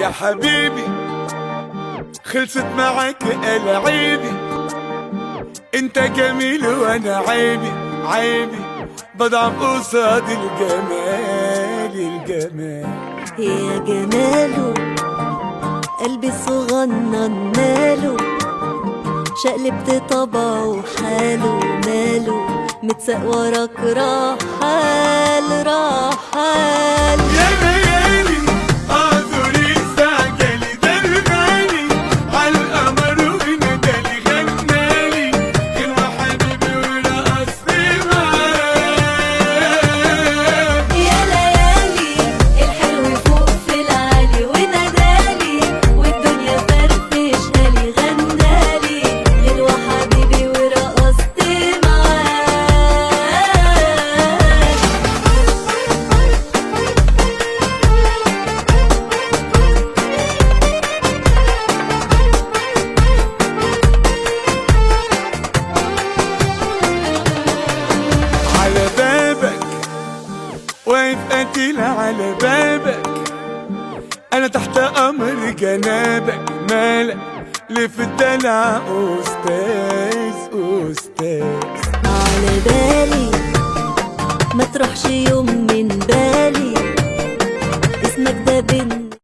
يا حبيبي خلصت معاك العيبي، انت جميل وانا عيبي عيبي، بضعف قصاد الجمال الجمال. يا جماله قلبي الصغنن ماله، شقلبت طبعه وحاله ماله، متساق وراك رحال رحال. يا ليالي اعذري استعجلي دربالي عالقمر وندالي غنالي كلمة حبيبي ورقصتي معاه. يا ليالي الحلو فوق في العالي ونادالي، والدنيا فرفشهالي غنالي غنوة حبيبي ورقصت معاك. على بابك واقف قتيل على بابك، انا تحت امر جنابك، مالك ليه في الدلع استاذ استاذ. على بالي ما تروحش يوم